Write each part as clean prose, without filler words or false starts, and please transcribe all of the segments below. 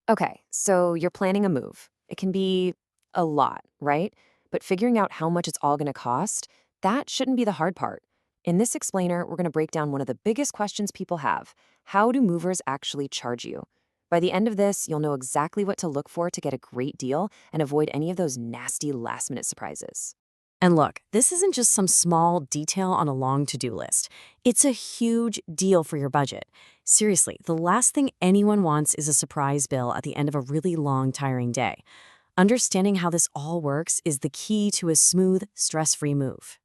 Okay, so you're planning a move. It can be a lot, right? But figuring out how much it's all going to cost, that shouldn't be the hard part. In this explainer, we're going to break down one of the biggest questions people have. How do movers actually charge you? By the end of this, you'll know exactly what to look for to get a great deal and avoid any of those nasty last-minute surprises. And look, this isn't just some small detail on a long to-do list. It's a huge deal for your budget. Seriously, the last thing anyone wants is a surprise bill at the end of a really long, tiring day. Understanding how this all works is the key to a smooth, stress-free move.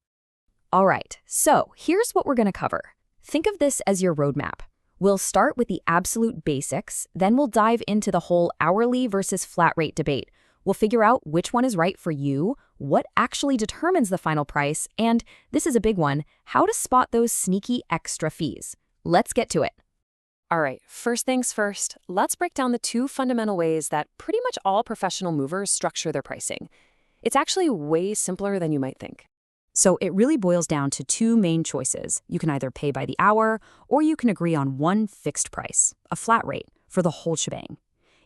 All right, so here's what we're going to cover. Think of this as your roadmap. We'll start with the absolute basics, then we'll dive into the whole hourly versus flat rate debate. We'll figure out which one is right for you, what actually determines the final price, and, this is a big one, how to spot those sneaky extra fees. Let's get to it. All right, first things first, let's break down the two fundamental ways that pretty much all professional movers structure their pricing. It's actually way simpler than you might think. So it really boils down to two main choices. You can either pay by the hour, or you can agree on one fixed price, a flat rate, for the whole shebang.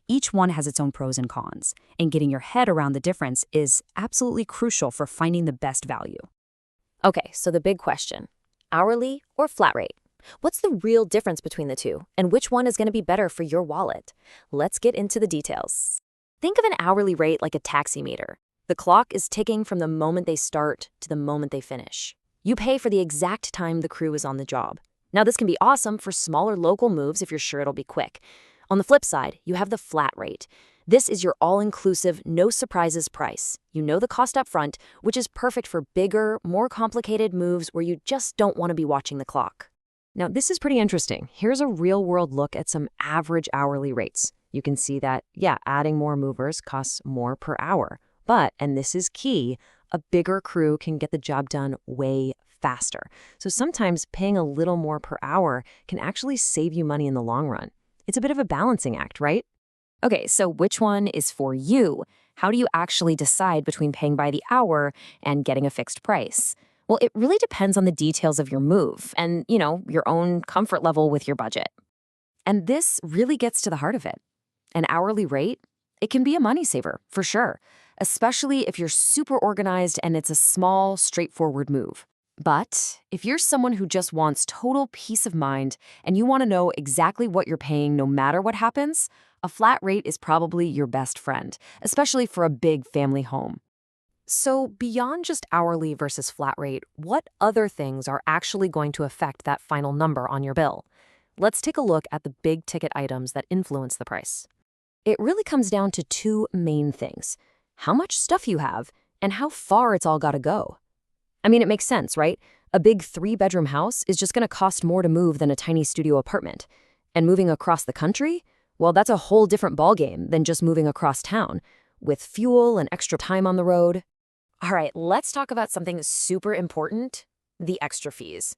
Each one has its own pros and cons, and getting your head around the difference is absolutely crucial for finding the best value. Okay, so the big question, hourly or flat rate? What's the real difference between the two, and which one is going to be better for your wallet? Let's get into the details. Think of an hourly rate like a taximeter. The clock is ticking from the moment they start to the moment they finish. You pay for the exact time the crew is on the job. Now, this can be awesome for smaller local moves if you're sure it'll be quick. On the flip side, you have the flat rate. This is your all-inclusive, no surprises price. You know the cost up front, which is perfect for bigger, more complicated moves where you just don't want to be watching the clock. Now, this is pretty interesting. Here's a real-world look at some average hourly rates. You can see that, yeah, adding more movers costs more per hour. But, and this is key, a bigger crew can get the job done way faster. So sometimes paying a little more per hour can actually save you money in the long run. It's a bit of a balancing act, right? Okay, so which one is for you? How do you actually decide between paying by the hour and getting a fixed price? Well, it really depends on the details of your move and, your own comfort level with your budget. And this really gets to the heart of it. An hourly rate, it can be a money saver, for sure, especially if you're super organized and it's a small, straightforward move. But if you're someone who just wants total peace of mind and you want to know exactly what you're paying no matter what happens, a flat rate is probably your best friend, especially for a big family home. So beyond just hourly versus flat rate, what other things are actually going to affect that final number on your bill? Let's take a look at the big ticket items that influence the price. It really comes down to two main things: how much stuff you have and how far it's all got to go. I mean, it makes sense, right? A big 3-bedroom house is just going to cost more to move than a tiny studio apartment. And moving across the country? Well, that's a whole different ballgame than just moving across town, with fuel and extra time on the road. All right, let's talk about something super important: the extra fees.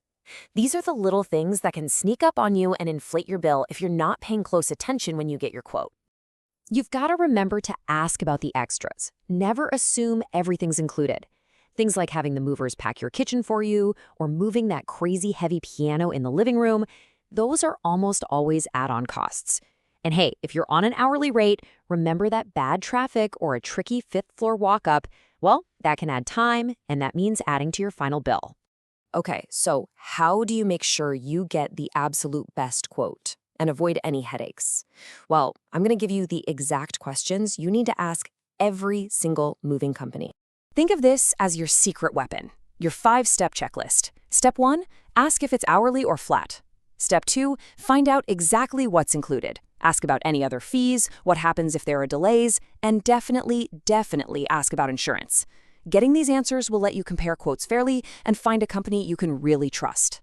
These are the little things that can sneak up on you and inflate your bill if you're not paying close attention when you get your quote. You've got to remember to ask about the extras. Never assume everything's included. Things like having the movers pack your kitchen for you or moving that crazy heavy piano in the living room, those are almost always add-on costs. And hey, if you're on an hourly rate, remember that bad traffic or a tricky fifth-floor walk-up, well, that can add time, and that means adding to your final bill. Okay, so how do you make sure you get the absolute best quote and avoid any headaches? Well, I'm going to give you the exact questions you need to ask every single moving company. Think of this as your secret weapon, your 5-step checklist. Step 1, ask if it's hourly or flat. Step 2, find out exactly what's included. Ask about any other fees, what happens if there are delays, and definitely ask about insurance. Getting these answers will let you compare quotes fairly and find a company you can really trust.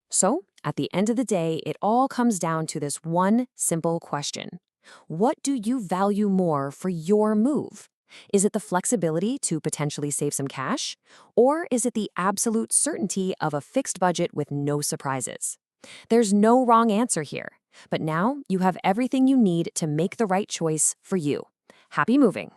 So, at the end of the day, it all comes down to this one simple question. What do you value more for your move? Is it the flexibility to potentially save some cash? Or is it the absolute certainty of a fixed budget with no surprises? There's no wrong answer here, but now you have everything you need to make the right choice for you. Happy moving!